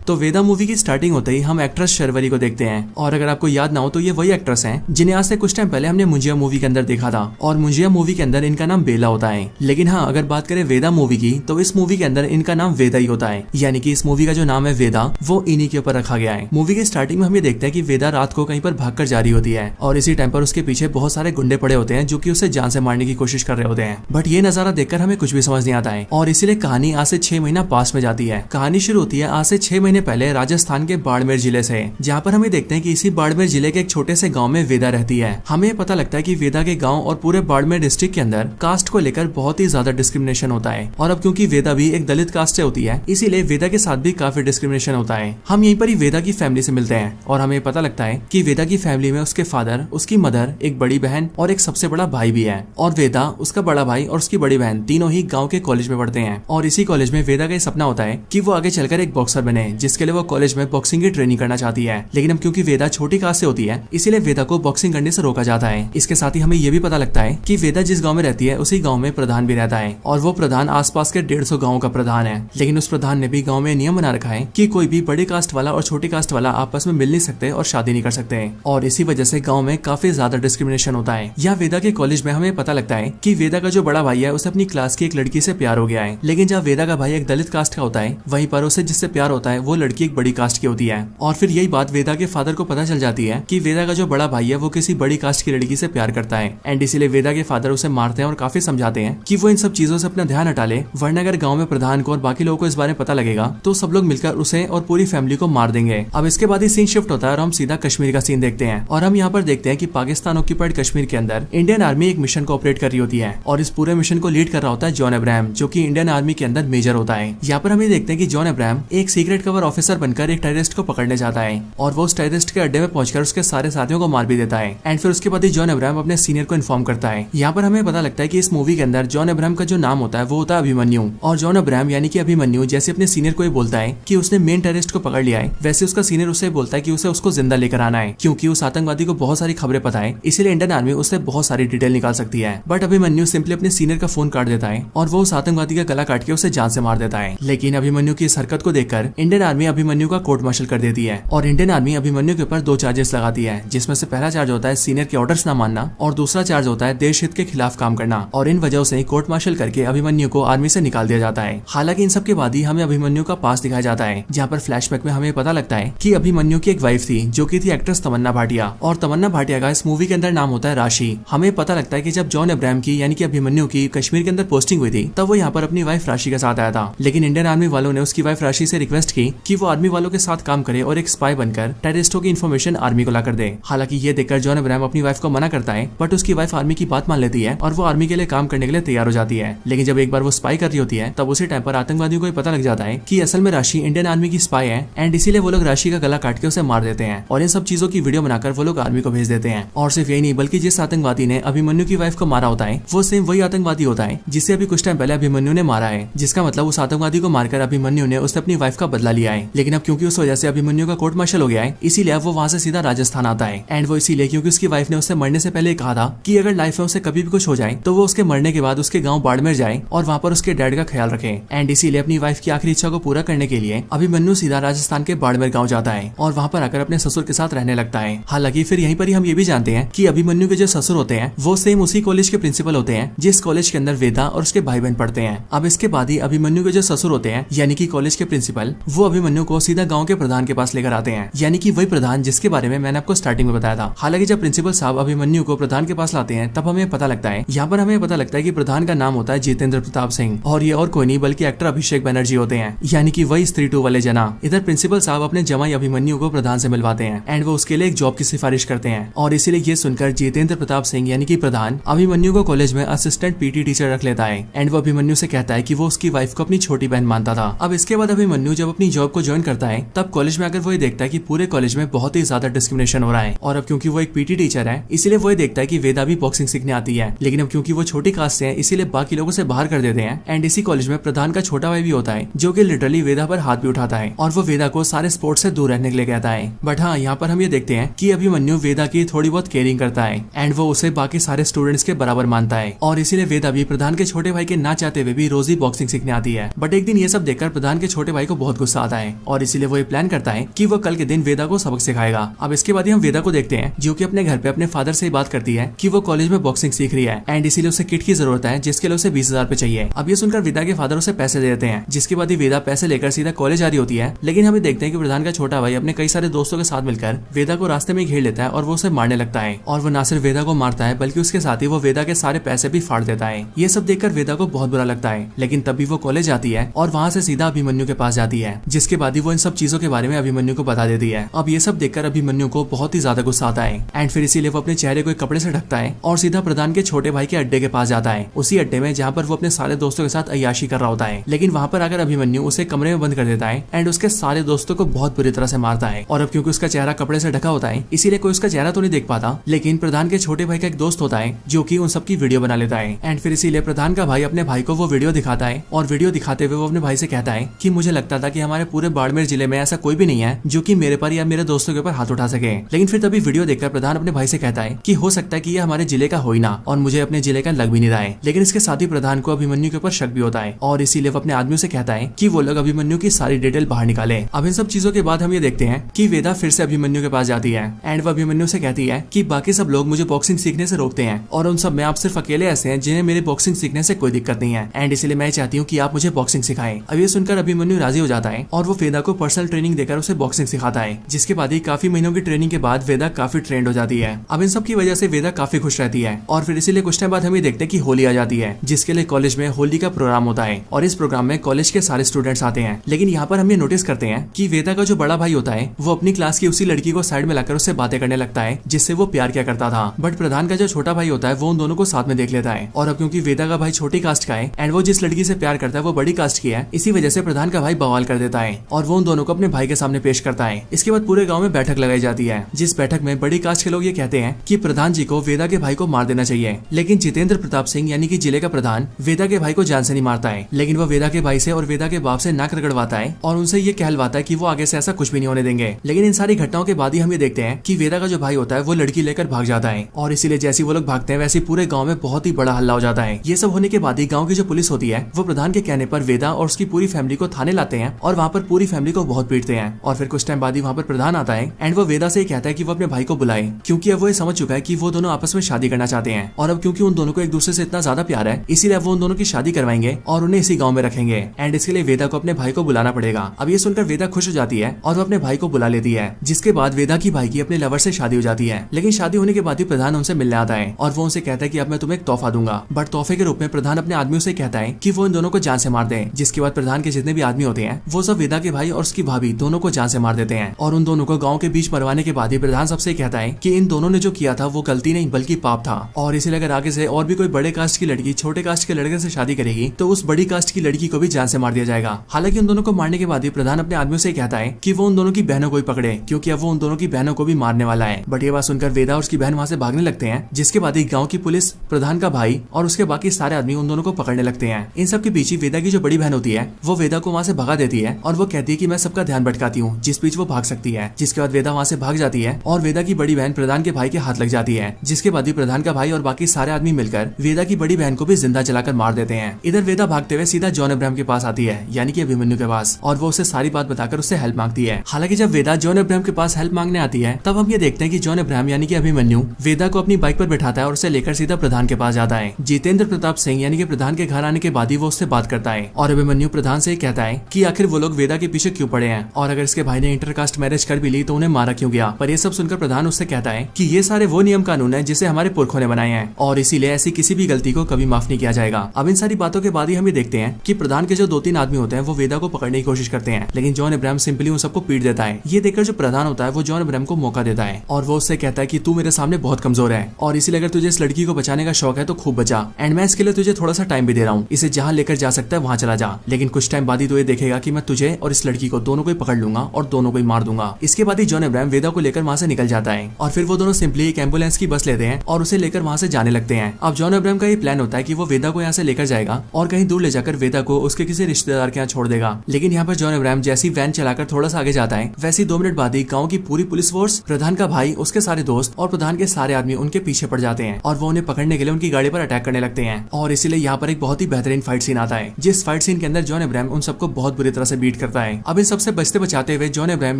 तो वेदा मूवी की स्टार्टिंग होते ही हम एक्ट्रेस शर्वरी को देखते हैं, और अगर आपको याद ना हो तो ये वही एक्ट्रेस हैं जिन्हें आज से कुछ टाइम पहले हमने मुंजिया मूवी के अंदर देखा था, और मुंजिया मूवी के अंदर इनका नाम बेला होता है। लेकिन हाँ, अगर बात करें वेदा मूवी की तो इस मूवी के अंदर इनका नाम वेदा ही होता है, यानी कि इस मूवी का जो नाम है वेदा वो इन्हीं के ऊपर रखा गया है। मूवी के स्टार्टिंग में हम ये देखते हैं कि वेदा रात को कहीं पर भागकर जा रही होती है, और इसी टाइम पर उसके पीछे बहुत सारे गुंडे पड़े होते हैं जो कि उसे जान से मारने की कोशिश कर रहे होते हैं। बट ये नजारा देखकर हमें कुछ भी समझ नहीं आता है, और इसीलिए कहानी आज से 6 महीना पास में जाती है। कहानी शुरू होती है आज से 6 महीने पहले राजस्थान के बाड़मेर जिले से, जहाँ पर हमें देखते हैं कि इसी बाड़मेर जिले के एक छोटे से गाँव में वेदा रहती है। हमें पता लगता है कि वेदा के गाँव और पूरे बाड़मेर डिस्ट्रिक्ट के अंदर कास्ट को लेकर बहुत ही ज्यादा डिस्क्रिमिनेशन होता है, और अब क्योंकि वेदा भी एक दलित कास्ट से होती है इसीलिए वेदा के साथ भी काफी डिस्क्रिमिनेशन होता है। हम यहीं पर ही वेदा की फैमिली से मिलते हैं, और हमें पता लगता है कि वेदा की फैमिली में उसके फादर, उसकी मदर, एक बड़ी बहन और एक सबसे बड़ा भाई भी है। और वेदा, उसका बड़ा भाई और उसकी बड़ी बहन तीनों ही गाँव के कॉलेज में पढ़ते हैं, और इसी कॉलेज में वेदा का ये सपना होता है कि वो आगे चलकर एक बॉक्सर बने, जिसके लिए वो कॉलेज में बॉक्सिंग की ट्रेनिंग करना चाहती है। लेकिन अब क्योंकि वेदा छोटी कास्ट से होती है इसीलिए वेदा को बॉक्सिंग करने से रोका जाता है। इसके साथ ही हमें ये भी पता लगता है कि वेदा जिस गाँव में रहती है उसी गाँव में प्रधान भी रहता है, और वो प्रधान आसपास के 150 गाँव का प्रधान है। लेकिन उस प्रधान ने भी गाँव में नियम बना रखा है कि कोई भी बड़ी कास्ट वाला और छोटी कास्ट वाला आपस में मिल नहीं सकते और शादी नहीं कर सकते, और इसी वजह से गाँव में काफी ज्यादा डिस्क्रिमिनेशन होता है। यहाँ वेदा के कॉलेज में हमें पता लगता है कि वेदा का जो बड़ा भाई है उसे अपनी क्लास की एक लड़की से प्यार हो गया है। लेकिन जब वेदा का भाई एक दलित कास्ट का होता है वहीं पर उसे जिससे प्यार होता है वो लड़की एक बड़ी कास्ट की होती है, और फिर यही बात वेदा के फादर को पता चल जाती है कि वेदा का जो बड़ा भाई है वो किसी बड़ी कास्ट की लड़की से प्यार करता है। एंड इसीलिए वेदा के फादर उसे मारते हैं और काफी समझाते हैं कि वो इन सब चीजों से अपना ध्यान हटा ले, वरना अगर गाँव में प्रधान को और बाकी लोगों को इस बारे में पता लगेगा तो सब लोग मिलकर उसे और पूरी फैमिली को मार देंगे। अब इसके बाद ही सीन शिफ्ट होता है और हम सीधा कश्मीर का सीन देखते हैं, और हम यहाँ पर देखते हैं कि पाकिस्तान ऑक्यूपाइड कश्मीर के अंदर इंडियन आर्मी एक मिशन को ऑपरेट कर रही होती है, और इस पूरे मिशन को लीड कर रहा होता है जॉन अब्राहम, जो कि इंडियन आर्मी के अंदर मेजर होता है। यहाँ पर हमें देखते हैं कि जॉन अब्राहम एक सीक्रेट कवर ऑफिसर बनकर एक टेररिस्ट को पकड़ने जाता है, और वो उस टेररिस्ट के अड्डे में पहुंचकर उसके सारे साथियों को मार भी देता है। एंड फिर उसके बाद ही जॉन अब्राहम अपने सीनियर को इन्फॉर्म करता है। यहाँ पर हमें पता लगता है कि इस मूवी के अंदर जॉन अब्राहम का जो नाम होता है वो होता है अभिमन्यु, और जॉन अब्राहम यानी कि अभिमन्यु जैसे अपने सीनियर को ये बोलता है कि उसने मेन टेररिस्ट को पकड़ लिया है, वैसे उसका सीनियर उसे बोलता है कि उसे उसको जिंदा लेकर आना है, क्योंकि उस आतंकवादी को बहुत सारी खबरें पता है, इसीलिए इंडियन आर्मी उससे बहुत सारी डिटेल निकाल सकती है। बट अभिमन्यु सिंपली अपने सीनियर का फोन काट देता है, और वो उस आतंकवादी का गला काट के उसे जान से मार देता है। लेकिन अभिमन्यु की इस हरकत को देखकर इंडियन आर्मी अभिमन्यु का कोर्ट मार्शल कर देती है, और इंडियन आर्मी अभिमन्यु के ऊपर 2 चार्जेस लगाती है, जिसमें से पहला चार्ज होता है सीनियर के ऑर्डर्स न मानना, और दूसरा चार्ज होता है देश हित के खिलाफ काम करना, और इन वजहों से कोर्ट मार्शल करके अभिमन्यु को आर्मी से निकाल दिया जाता है। हालांकि इन सब के बाद ही हमें अभिमन्यु का पास दिखाया जाता है, जहाँ पर फ्लैशबैक में हमें पता लगता है कि अभिमन्यु की एक वाइफ थी जो की थी एक्ट्रेस तमन्ना भाटिया, और तमन्ना भाटिया का इस मूवी के अंदर नाम होता है राशि। हमें पता लगता है कि जब जॉन अब्राहम की यानी कि अभिमन्यु की कश्मीर के अंदर पोस्टिंग हुई थी तब वो यहाँ पर अपनी वाइफ राशि के साथ आया था, लेकिन इंडियन आर्मी वालों ने उसकी वाइफ राशि से रिक्वेस्ट की कि वो आर्मी वालों के साथ काम करे और एक स्पाई बनकर टेररिस्टों की इन्फॉर्मेशन आर्मी को ला कर दे। हालांकि ये देखकर जॉन अब्राहम अपनी वाइफ को मना करता है, बट उसकी वाइफ आर्मी की बात मान लेती है और वो आर्मी के लिए काम करने के लिए तैयार हो जाती है। लेकिन जब एक बार वो स्पाई कर रही होती है तब उसी टाइम पर आतंकवादियों को पता लग जाता है कि असल में राशि इंडियन आर्मी की स्पाई है, एंड इसीलिए वो लोग राशि का गला काट के उसे मार देते हैं, और इन सब चीजों की वीडियो बनाकर वो लोग आर्मी को भेज देते हैं। और सिर्फ यही नहीं बल्कि जिस आतंकवादी ने अभिमन्यु की वाइफ को मारा होता है वो सेम वही आतंकवादी होता है जिसे अभी कुछ टाइम पहले अभिमन्यु ने मारा है, जिसका मतलब उस आतंकवादी को मारकर अभिमन्यु ने उससे अपनी वाइफ का बदला लिया है। लेकिन अब क्योंकि उस वजह से अभिमन्यु का कोर्ट मार्शल हो गया है इसीलिए अब वो वहाँ से सीधा राजस्थान आता है, एंड वो इसीलिए क्योंकि उसकी वाइफ ने उससे मरने से पहले कहा था कि अगर लाइफ में उसे कभी भी कुछ हो जाए तो वो उसके मरने के बाद उसके गाँव बाड़मेर जाए और वहाँ पर उसके डैड का ख्याल रखे। एंड इसीलिए अपनी वाइफ की आखिरी इच्छा को पूरा करने के लिए अभिमन्यु सीधा राजस्थान के बाड़मेर गाँव जाता है और वहाँ पर आकर अपने ससुर के साथ रहने लगता है। हालांकि फिर यहीं पर ही हम ये भी जानते हैं कि अभिमन्यु के जो ससुर होते हैं वो सेम उसी कॉलेज के प्रिंसिपल होते हैं जिस कॉलेज के अंदर वेदा और उसके भाई बहन पढ़ते हैं। अब इसके बाद ही अभिमन्यु के जो ससुर होते हैं यानी कि कॉलेज के प्रिंसिपल वो अभिमन्यु को सीधा गांव के प्रधान के पास लेकर आते हैं, यानी कि वही प्रधान जिसके बारे में मैंने आपको स्टार्टिंग में बताया था। हालांकि जब प्रिंसिपल साहब अभिमन्यु को प्रधान के पास लाते हैं तब हमें पता लगता है यहाँ पर हमें पता लगता है कि प्रधान का नाम होता है जितेंद्र प्रताप सिंह, और ये और कोई नहीं बल्कि एक्टर अभिषेक बनर्जी होते हैं, यानी कि वही स्त्री 2 वाले जना। इधर प्रिंसिपल साहब अपने जमाई अभिमन्यु को प्रधान से मिलवाते हैं एंड वो उसके लिए एक जॉब की सिफारिश करते हैं, और इसीलिए ये सुनकर जितेंद्र प्रताप सिंह यानी कि प्रधान अभिमन्यु को कॉलेज में असिस्टेंट पीटी टीचर रख लेता है, एंड वो अभिमन्यु से कहता है कि वो उसकी वाइफ को अपनी छोटी बहन मानता था। अब इसके बाद अभिमन्यु जब अपनी जॉब को ज्वाइन करता है तब कॉलेज में आकर वो ये देखता है कि पूरे कॉलेज में बहुत ही ज्यादा डिस्क्रिमिनेशन हो रहा है, और अब क्योंकि वो एक पीटी टीचर है इसीलिए वो ये देखता है कि वेदा भी बॉक्सिंग सीखने आती है, लेकिन अब क्योंकि वो छोटी कास्ट से है इसीलिए बाकी लोगों से बाहर कर देते हैं। एंड इसी कॉलेज में प्रधान का छोटा भाई भी होता है जो कि लिटरली वेदा पर हाथ भी उठाता है और वो वेदा को सारे स्पोर्ट्स से दूर रहने के लिए कहता है। बट हाँ, यहाँ पर हम ये देखते हैं कि अभिमन्यु वेदा की थोड़ी बहुत केयरिंग करता है एंड वो उसे बाकी सारे स्टूडेंट्स के बराबर मानता है, और इसीलिए वेदा भी प्रधान के छोटे भाई के ना चाहते हुए भी रोज ही बॉक्सिंग सीखने आती है। बट एक दिन ये सब देखकर प्रधान के छोटे भाई को बहुत गुस्सा आता आता है और इसीलिए वो ये प्लान करता है कि वो कल के दिन वेदा को सबक सिखाएगा। अब इसके बाद हम वेदा को देखते हैं जो कि अपने घर पे अपने फादर से बात करती है कि वो कॉलेज में बॉक्सिंग सीख रही है एंड इसीलिए उसे किट की जरूरत है जिसके लिए उसे 20,000 रुपए चाहिए। अब ये सुनकर वेदा के फादर उसे पैसे दे देते हैं, जिसके बाद वेदा पैसे लेकर सीधा कॉलेज आ रही होती है। लेकिन हमें देखते हैं कि प्रधान का छोटा भाई अपने कई सारे दोस्तों के साथ मिलकर वेदा को रास्ते में घेर लेता है और वो उसे मारने लगता है। और वो न सिर्फ वेदा को मारता है बल्कि उसके साथ ही वो वेदा के सारे पैसे भी फाड़ देता है। ये सब देखकर वेदा को बहुत बुरा लगता है, लेकिन तभी वो कॉलेज आती है और वहाँ से सीधा अभिमन्यु के पास जाती है, जिसके बाद ही वो इन सब चीजों के बारे में अभिमन्यु को बता देती है। अब ये सब देखकर अभिमन्यु को बहुत ही ज्यादा गुस्सा आता है एंड फिर इसीलिए वो अपने चेहरे को एक कपड़े से ढकता है और सीधा प्रधान के छोटे भाई के अड्डे के पास जाता है, उसी अड्डे में जहाँ पर वो अपने सारे दोस्तों के साथ अय्याशी कर रहा होता है। लेकिन वहाँ पर आकर अभिमन्यु उसे कमरे में बंद कर देता है एंड उसके सारे दोस्तों को बहुत बुरी तरह से मारता है। और अब क्योंकि उसका चेहरा कपड़े से ढका होता है इसीलिए कोई उसका चेहरा तो नहीं देख पाता, लेकिन प्रधान के छोटे भाई का एक दोस्त होता है जो कि उन सबकी वीडियो बना लेता है एंड फिर इसीलिए प्रधान का भाई अपने भाई को वो वीडियो दिखाता है और वीडियो दिखाते हुए वो अपने भाई से कहता है कि मुझे लगता था कि हमारे पूरे बाड़मेर जिले में ऐसा कोई भी नहीं है जो कि मेरे पर या मेरे दोस्तों के ऊपर हाथ उठा सके। लेकिन फिर तभी वीडियो देखकर प्रधान अपने भाई से कहता है कि हो सकता है कि ये हमारे जिले का हो ही ना और मुझे अपने जिले का लग भी नहीं रहा है। लेकिन इसके साथ ही प्रधान को अभिमन्यु के ऊपर शक भी होता है और इसीलिए वो अपने आदमियों से कहता है कि वो लोग अभिमन्यु की सारी डिटेल बाहर निकाले। अब इन सब चीजों के बाद हम ये देखते हैं कि वेदा फिर से अभिमन्यु के पास जाती है एंड वो अभिमन्यु से कहती है कि बाकी सब लोग मुझे बॉक्सिंग सीखने से रोकते हैं और उन सब में आप सिर्फ अकेले ऐसे हैं जिन्हें मेरे बॉक्सिंग सीखने से कोई दिक्कत नहीं है एंड इसलिए मैं चाहती हूँ कि आप मुझे बॉक्सिंग सिखाएं। अब ये सुनकर अभिमन्यु राजी हो जाता है और वो वेदा को पर्सनल ट्रेनिंग देकर उसे बॉक्सिंग सिखाता है, जिसके बाद ही काफी महीनों की ट्रेनिंग के बाद वेदा काफी ट्रेंड हो जाती है। अब इन सब की वजह से वेदा काफी खुश रहती है और फिर इसीलिए कुछ टाइम बाद हम ये देखते हैं कि होली आ जाती है, जिसके लिए कॉलेज में होली का प्रोग्राम होता है और इस प्रोग्राम में कॉलेज के सारे स्टूडेंट्स आते हैं। लेकिन यहाँ पर हम ये नोटिस करते हैं कि वेदा का जो बड़ा भाई होता है वो अपनी क्लास की उसी लड़की को साइड में लाकर उससे बातें करने लगता है जिससे वो प्यार किया करता था। बट प्रधान का जो छोटा भाई होता है वो उन दोनों को साथ में देख लेता है और अब क्योंकि वेदा का भाई छोटी कास्ट का है एंड वो जिस लड़की से प्यार करता है वो बड़ी कास्ट की है, इसी वजह से प्रधान का भाई बवाल कर देता है और वो उन दोनों को अपने भाई के सामने पेश करता है। इसके बाद पूरे गाँव में बैठक लगाई जाती है, जिस बैठक में बड़ी कास्ट के लोग ये कहते हैं कि प्रधान जी को वेदा के भाई को मार देना चाहिए। लेकिन जितेंद्र प्रताप सिंह यानी कि जिले का प्रधान वेदा के भाई को जान से नहीं मारता है, लेकिन वो वेदा के भाई से और वेदा के बाप से नाक रगड़वाता है और उनसे ये कहलवाता है कि वो आगे से ऐसा कुछ भी नहीं होने देंगे। लेकिन इन सारी घटनाओं के बाद ही हम ये देखते हैं कि वेदा का जो भाई होता है वो लड़की लेकर भाग जाता है और इसीलिए जैसे वो लोग भागते हैं वैसे पूरे गाँव में बहुत ही बड़ा हल्ला हो जाता है। ये सब होने के बाद ही गाँव की जो पुलिस होती है वो प्रधान के कहने पर वेदा और उसकी पूरी फैमिली को थाने लाते हैं और वहाँ पर पूरी फैमिली को बहुत पीटते हैं। और फिर कुछ टाइम बाद ही वहाँ पर प्रधान आता है एंड वो वेदा से कहता है कि वो अपने भाई को बुलाए, क्योंकि अब वो ये समझ चुका है कि वो दोनों आपस में शादी करना चाहते हैं और अब क्योंकि उन दोनों को एक दूसरे से इतना ज्यादा प्यार है इसीलिए वो उन दोनों की शादी करवाएंगे और उन्हें इसी गाँव में रखेंगे एंड इसके लिए वेदा को अपने भाई को बुलाना पड़ेगा। अब ये सुनकर वेदा खुश हो जाती है और वो अपने भाई को बुला लेती है, जिसके बाद वेदा की भाई की अपने लवर से शादी हो जाती है। लेकिन शादी होने के बाद ही प्रधान उनसे मिलने आता है और वो उनसे कहता है कि अब मैं तुम्हें एक तोहफा दूंगा, बट तोहफे के रूप में प्रधान अपने आदमियों से कहता है कि वो इन दोनों को जान से मार दे। जिसके बाद प्रधान के जितने भी आदमी होते हैं वो सब वेदा के भाई और उसकी भाभी दोनों को जान से मार देते हैं और उन दोनों को गाँव के बीच मरवाने के बाद ही प्रधान सबसे कहता है कि इन दोनों ने जो किया था वो गलती नहीं बल्कि पाप था और इसीलिए अगर आगे से और भी कोई बड़े कास्ट की लड़की छोटे कास्ट के लड़के से शादी करेगी तो उस बड़ी कास्ट की लड़की को भी जान से मार दिया जाएगा। हालांकि उन दोनों को मारने के बाद ही प्रधान अपने आदमियों से कहता है कि वो उन दोनों की बहनों को ही पकड़े, क्योंकि अब वो उन दोनों की बहनों को भी मारने वाला है। बट ये बात सुनकर वेदा और उसकी बहन वहाँ से भागने लगते हैं, जिसके बाद ही गाँव की पुलिस प्रधान का भाई और उसके बाकी सारे आदमी उन दोनों को पकड़ने लगते हैं। इन सब के पीछे वेदा की जो बड़ी बहन होती है वो वेदा को वहाँ से भगा देती है और वो कहती है कि मैं सबका ध्यान भटकाती हूँ, जिस बीच वो भाग सकती है। जिसके बाद वेदा वहाँ से भाग जाती है और वेदा की बड़ी बहन प्रधान के भाई के हाथ लग जाती है, जिसके बाद ही प्रधान का भाई और बाकी सारे आदमी मिलकर वेदा की बड़ी बहन को भी जिंदा जलाकर मार देते हैं। इधर वेदा भागते हुए सीधा जॉन अब्राहम के पास आती है, यानी कि अभिमन्यु के पास, और वो उसे सारी बात बताकर उससे हेल्प मांगती है। हालांकि जब वेदा जॉन अब्राहम के पास हेल्प मांगने आती है तब हम ये देखते हैं कि जॉन अब्राहम यानी कि अभिमन्यु वेदा को अपनी बाइक पर बैठाता है और उसे लेकर सीधा प्रधान के पास जाता है। जितेंद्र प्रताप सिंह यानी कि प्रधान के घर आने के बाद ही वो उससे बात करता है और अभिमन्यु प्रधान से कहता है कि आखिर वो लोग वेदा के पीछे क्यों पड़े हैं और अगर इसके भाई ने इंटरकास्ट मैरिज कर भी ली तो उन्हें मारा क्यों गया। पर ये सब सुनकर प्रधान उससे कहता है कि ये सारे वो नियम कानून है जिसे हमारे पुरखों ने बनाए हैं और इसीलिए ऐसी किसी भी गलती को कभी माफ नहीं किया जाएगा। अब इन सारी बातों के बाद ही हम ये देखते हैं कि प्रधान के जो 2-3 आदमी होते हैं वो वेदा को पकड़ने की कोशिश करते हैं, लेकिन जॉन अब्राहम सिंपली उन सबको पीट देता है। ये देखकर जो प्रधान होता है वो जॉन अब्राहम को मौका देता है और वो उससे कहता है कि तू मेरे सामने बहुत कमजोर है और इसीलिए अगर तुझे इस लड़की को बचाने का शौक है तो खूब बचा एंड मैं इसके लिए तुझे थोड़ा सा टाइम भी दे रहा हूँ, इसे जहाँ लेकर जा सकता है वहाँ चला जा, लेकिन कुछ टाइम बाद ही तो ये देखेगा कि मैं तुझे और इस लड़की को दोनों को ही पकड़ लूंगा और दोनों को ही मार दूंगा। इसके बाद ही जॉन अब्राहम वेदा को लेकर वहाँ से निकल जाता है और फिर वो दोनों सिंपली एक एम्बुलेंस की बस लेते हैं और उसे लेकर वहाँ से जाने लगते हैं। अब जॉन अब्राहम का ये प्लान होता है कि वो वेदा को यहाँ से लेकर जाएगा और कहीं दूर ले जाकर वेदा को उसके किसी रिश्तेदार के यहाँ छोड़ देगा। लेकिन यहाँ पर जॉन अब्राहम जैसी वैन चलाकर थोड़ा सा आगे जाता है वैसे 2 मिनट बाद ही गाँव की पूरी पुलिस फोर्स, प्रधान का भाई, उसके सारे दोस्त और प्रधान के सारे आदमी उनके पीछे पड़ जाते हैं और वो उन्हें पकड़ने के लिए उनकी गाड़ी पर अटैक करने लगते हैं। और इसीलिए यहाँ पर एक बहुत ही बेहतरीन फाइट सीन आता है, जिस फाइट सीन के अंदर जॉन अब्राहम उन सबको बहुत बुरी तरह से बीट करता है। अब इन सबसे बचते बचाते हुए जॉन अब्राहम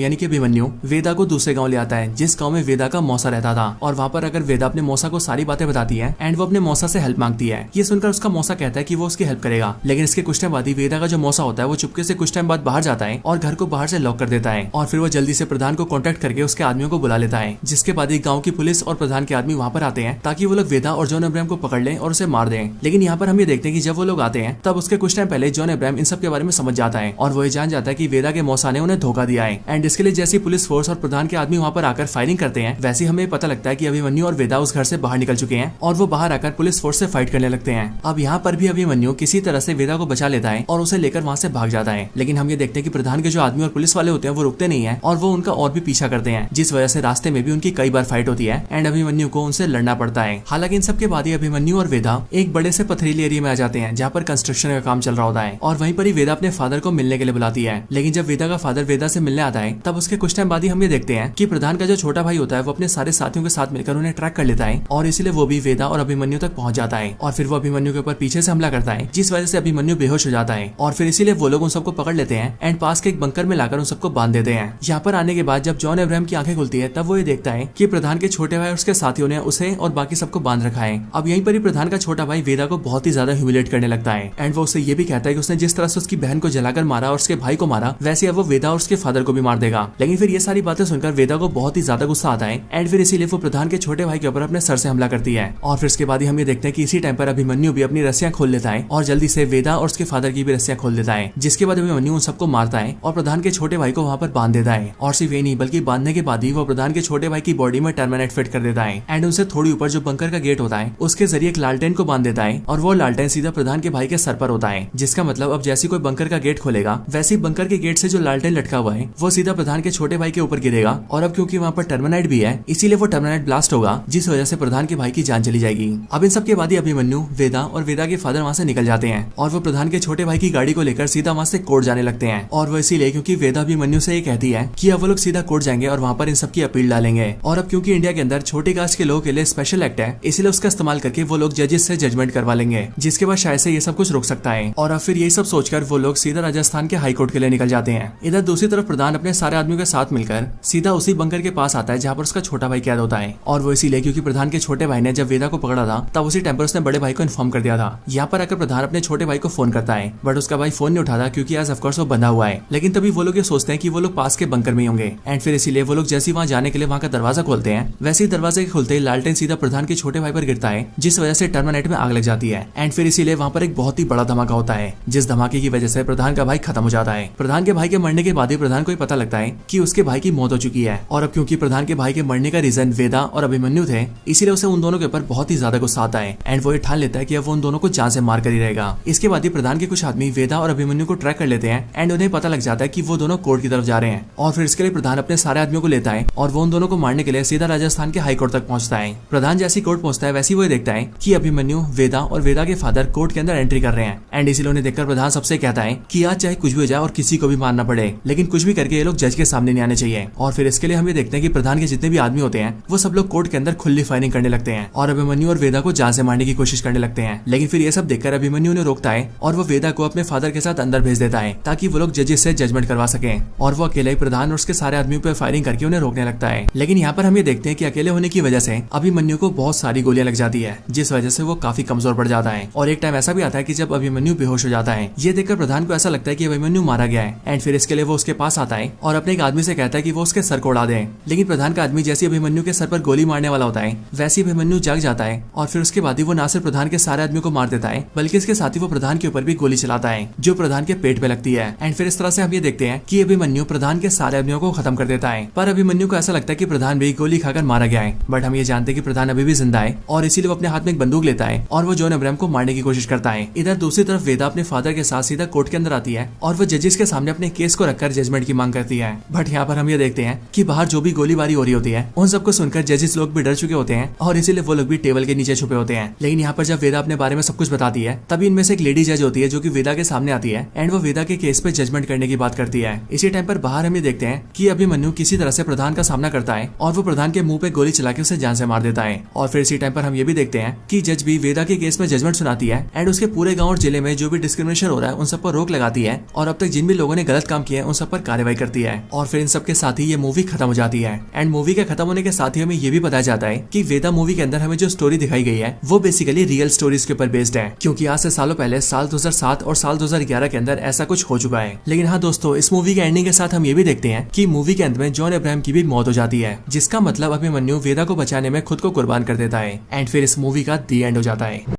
यानी कि अभिमन्यु वेदा को दूसरे गांव ले आता है, जिस गांव में वेदा का मौसा रहता था। और वहाँ पर अगर वेदा अपने मौसा को सारी बातें बताती है एंड वो अपने मौसा से हेल्प मांगती है। ये सुनकर उसका मौसा कहता है कि वो उसकी हेल्प करेगा, लेकिन इसके कुछ टाइम बाद ही वेदा का जो मौसा होता है वो चुपके से कुछ टाइम बाद बाहर जाता है और घर को बाहर से लॉक कर देता है। और फिर वो जल्दी से प्रधान को कॉन्टेक्ट करके उसके आदमियों को बुला लेता है, जिसके बाद ही गाँव की पुलिस और प्रधान के आदमी वहाँ पर आते हैं ताकि वो लोग वेदा और जॉन अब्राहम को पकड़ लें और उसे मार दें। लेकिन यहाँ पर हम ये देखते हैं कि जब वो लोग आते हैं तब उसके कुछ टाइम पहले जॉन अब्राहम इन सब के बारे में समझ जाता है और वो ये जान जाता है कि वेदा के मौसा ने उन्हें धोखा दिया है। एंड इसके लिए जैसी पुलिस फोर्स और प्रधान के आदमी वहाँ पर आकर फायरिंग करते हैं, वैसे हमें पता लगता है कि अभिमन्यु और वेदा उस घर से बाहर निकल चुके हैं और वो बाहर आकर पुलिस फोर्स से फाइट करने लगते हैं। अब यहाँ पर भी अभिमन्यु किसी तरह से वेदा को बचा लेता है और उसे लेकर वहाँ से भाग जाता है। लेकिन हम ये देखते हैं कि प्रधान के जो आदमी और पुलिस वाले होते हैं वो रुकते नहीं है और वो उनका और भी पीछा करते हैं, जिस वजह से रास्ते में भी उनकी कई बार फाइट होती है एंड अभिमन्यु को उनसे लड़ना पड़ता है। हालांकि इन सब के बाद ही अभिमन्यु और वेदा एक बड़े से पथरीले एरिया में आ जाते हैं जहाँ पर कंस्ट्रक्शन का काम चल रहा होता है और वहीं पर ही वेदा अपने फादर को मिलने के लिए बुलाती है। लेकिन जब वेदा का फादर वेदा से मिलने आता है तब उसके कुछ टाइम बाद ही हम ये देखते हैं कि प्रधान का जो छोटा भाई होता है वो अपने सारे साथियों के साथ मिलकर उन्हें ट्रैक कर लेता है और इसीलिए वो भी वेदा और अभिमन्यु तक पहुंच जाता है और फिर वो अभिमन्यु के ऊपर पीछे से हमला करता है, जिस वजह से अभिमन्यु बेहोश हो जाता है और फिर इसीलिए वो लोग उन सबको पकड़ लेते हैं एंड पास के एक बंकर में लाकर उन सबको बांध देते हैं। यहाँ पर आने के बाद जब जॉन अब्राहम की आंखें खुलती है तब वो ये देखता है कि प्रधान के छोटे भाई और उसके साथियों ने उसे और बाकी सबको बांध रखा है। अब यहीं पर ही प्रधान का छोटा भाई वेदा को बहुत ही ज्यादा ह्यूमिलेट करने लगता है एंड वो उसे ये भी कहता है कि उसने जिस तरह से उसकी बहन को जलाकर मारा और उसके भाई को मारा, वैसे अब वो वेदा और उसके फादर को भी मार देगा। लेकिन फिर ये सारी बातें सुनकर वेदा को बहुत ही ज्यादा गुस्सा आता है एंड फिर इसीलिए वो प्रधान के छोटे भाई के ऊपर अपने सर से हमला करती है। और फिर इसके बाद ही हम ये देखते हैं कि इसी टाइम पर अभिमन्यु भी अपनी रस्सियां खोल लेता है और जल्दी से वेदा और उसके फादर की भी रस्सियां खोल देता है, जिसके बाद अभिमन्यु उन सबको मारता है और प्रधान के छोटे भाई को वहाँ पर बांध देता है। और सिर्फ ये नहीं बल्कि बांधने के बाद ही वो प्रधान के छोटे भाई की बॉडी में टर्मिनेट फिट कर देता है एंड उनसे थोड़ी ऊपर जो बंकर का गेट होता है उसके जरिए एक लालटेन को बांध देता है और वो लालटेन सीधा प्रधान के भाई के सर पर होता है, जिसका मतलब अब जैसी कोई बंकर का गेट खोलेगा वैसे बंकर के गेट से जो लालटेन लटका हुआ है वो सीधा प्रधान के छोटे भाई के ऊपर गिरेगा और अब क्योंकि वहाँ पर टर्मिनेट भी है इसीलिए वो टर्मिनेट ब्लास्ट होगा, जिस वजह से प्रधान के भाई की जान चली जाएगी। अब इन सब के बाद ही अभिमन्यु, वेदा और वेदा के फादर वहाँ से निकल जाते हैं और वो प्रधान के छोटे भाई की गाड़ी को लेकर सीधा वहाँ से कोर्ट जाने लगते हैं और वो इसीलिए क्योंकि वेदा अभिमन्यु से ये कहती है कि अब वो लोग सीधा कोर्ट जाएंगे और वहाँ पर इन सबकी अपील डालेंगे। और अब क्योंकि इंडिया के अंदर छोटे कास्ट के लोगों के लिए स्पेशल एक्ट है इसलिए उसका इस्तेमाल करके वो लोग जजेस से जजमेंट करवा लेंगे, जिसके बाद शायद से ये सब कुछ रुक सकता है। और अब फिर यही सब सोचकर वो लोग सीधा राजस्थान के हाई कोर्ट के लिए निकल जाते हैं। इधर दूसरी तरफ प्रधान अपने सारे आदमियों के साथ मिलकर सीधा उसी बंकर के पास आता है जहाँ पर उसका छोटा भाई कैद होता है और वो इसीलिए क्योंकि प्रधान के छोटे भाई ने जब वेदा को पकड़ा था तब उसी टाइम पर उसने बड़े भाई को इन्फॉर्म कर दिया था। यहाँ पर आकर प्रधान अपने छोटे भाई को फोन करता है बट उसका भाई फोन नहीं उठाता क्योंकि आज ऑफकोर्स वो बंधा हुआ है। लेकिन तभी वो लोग ये सोचते हैं कि वो लोग पास के बंकर में होंगे एंड फिर इसीलिए वो लोग जैसे वहाँ जाने के लिए वहाँ का दरवाजा खोलते हैं, वैसे ही दरवाजे के खुलते ही लालटेन सीधा प्रधान के छोटे भाई पर गिरता है, जिस वजह से टर्मिनेट में आग लग जाती है एंड फिर इसीलिए वहाँ पर एक बहुत ही बड़ा धमाका होता है, जिस धमाके की वजह से प्रधान का भाई खत्म हो जाता है। प्रधान के भाई के मरने के बाद ही प्रधान को ही पता लगता है कि उसके भाई की मौत हो चुकी है और अब क्योंकि प्रधान के भाई के मरने का रीजन वेदा और अभिमन्यु थे इसीलिए उसे उन दोनों के ऊपर बहुत ही ज्यादा गुस्सा आता है एंड वो ये ठान लेता है कि अब वो उन दोनों को जान से मार कर ही रहेगा। इसके बाद ही प्रधान के कुछ आदमी वेदा और अभिमन्यु को ट्रैक कर लेते हैं एंड उन्हें पता लग जाता है कि वो दोनों कोर्ट की तरफ जा रहे हैं और फिर इसके लिए प्रधान अपने सारे आदमियों को लेता है और वो उन दोनों को मारने के लिए सीधा राजस्थान के हाई कोर्ट तक पहुंचता है। प्रधान जैसी कोर्ट पहुंचता है वैसे ही वो देखता है कि अभिमन्यु, वेदा और वेदा के फादर कोर्ट के अंदर एंट्री कर रहे हैं एंड इसीलिए उन्हें देखकर प्रधान सबसे कहता है कि आज चाहे कुछ भी हो जाए और किसी को भी मारना पड़े लेकिन कुछ भी करके ये लोग जज के सामने नहीं आने चाहिए। और फिर इसके लिए हम ये देखते हैं कि प्रधान के जितने भी आदमी होते हैं वो सब लोग कोर्ट के अंदर खुली फायरिंग करने लगते हैं और अभिमन्यु और वेदा को जान से मारने की कोशिश करने लगते हैं। लेकिन फिर ये सब देखकर अभिमन्यु ने रोकता है और वो वेदा को अपने फादर के साथ अंदर भेज देता है ताकि वो लोग जजेस से जजमेंट करवा सके और वो अकेले ही प्रधान और उसके सारे आदमियों पर फायरिंग करके उन्हें रोकने लगता है। लेकिन यहाँ पर हम ये देखते हैं कि अकेले होने की वजह से अभिमन्यु को बहुत सारी गोलियां लग जाती है, जिस वजह से वो काफी कमजोर पड़ जाता है और एक टाइम ऐसा भी आता है कि जब अभिमन्यु बेहोश हो जाता है। ये देखकर प्रधान को ऐसा लगता है कि अभिमन्यु मारा गया है एंड फिर इसके लिए वो उसके पास आता है और अपने एक आदमी से कहता है कि वो उसके सर को उड़ा दे। लेकिन प्रधान का आदमी जैसे अभिमन्यु के सर पर गोली मारने वाला होता है वैसे अभिमन्यु जाग जाता है और फिर उसके बाद ही वो ना सिर्फ प्रधान के सारे आदमियों को मार देता है बल्कि इसके साथ ही वो प्रधान के ऊपर भी गोली चलाता है जो प्रधान के पेट पे लगती है एंड फिर इस तरह से हम ये देखते हैं कि अभिमन्यु प्रधान के सारे आदमियों को खत्म कर देता है। पर अभिमन्यु को ऐसा लगता है कि प्रधान भी गोली खाकर मारा गया है बट हम ये जानते हैं कि प्रधान अभी भी जिंदा है और इसीलिए वो अपने हाथ में एक बंदूक लेता है और वो जॉन अब्राहम को मारने की कोशिश करता है। इधर दूसरी तरफ वेदा अपने फादर के साथ सीधा कोर्ट के अंदर आती है और वो जजेस के सामने अपने केस को रखकर जजमेंट की मांग करती है। बट यहाँ पर हम ये देखते हैं कि बाहर जो भी गोलीबारी हो रही होती है उन सबको सुनकर जजेस लोग भी डर चुके होते हैं और इसीलिए वो लोग भी टेबल के नीचे छुपे होते हैं। लेकिन यहाँ पर जब वेदा अपने बारे में सब कुछ बताती है तभी इनमें से एक लेडी जज होती है जो कि वेदा के सामने आती है एंड वो वेदा के केस पे जजमेंट करने की बात करती है। इसी टाइम पर बाहर हम ये देखते हैं कि अभिमन्यु किसी तरह से प्रधान का सामना करता है और वो प्रधान के मुंह पे गोली चला के उसे जान से मार देता है। और फिर इसी टाइम पर हम ये भी देखते हैं कि जज भी वेदा के केस में जजमेंट सुनाती है एंड उसके पूरे गाँव और जिले में जो भी डिस्क्रिमिनेशन हो रहा है उन सब पर रोक लगाती है और अब तक जिन भी लोगों ने गलत काम किया है उन सब पर कार्रवाई करती है और फिर इन सब के साथ ही ये मूवी खत्म हो जाती है। एंड मूवी के खत्म होने के साथ ही हमें ये भी बताया जाता है कि वेदा मूवी के अंदर हमें जो स्टोरी दिखाई गई है वो बेसिकली रियल स्टोरीज के ऊपर बेस्ड है, क्योंकि आज से सालों पहले साल 2007 और साल 2011 के अंदर ऐसा कुछ हो चुका है। लेकिन हाँ दोस्तों, इस मूवी के एंडिंग के साथ हम ये भी देखते हैं कि मूवी के अंत में जॉन अब्राहम की भी मौत हो जाती है, जिसका मतलब अभिमन्यु वेदा को बचाने में खुद को कुर्बान कर देता है। एंड फिर इस मूवी का दी एंड हो जाता है।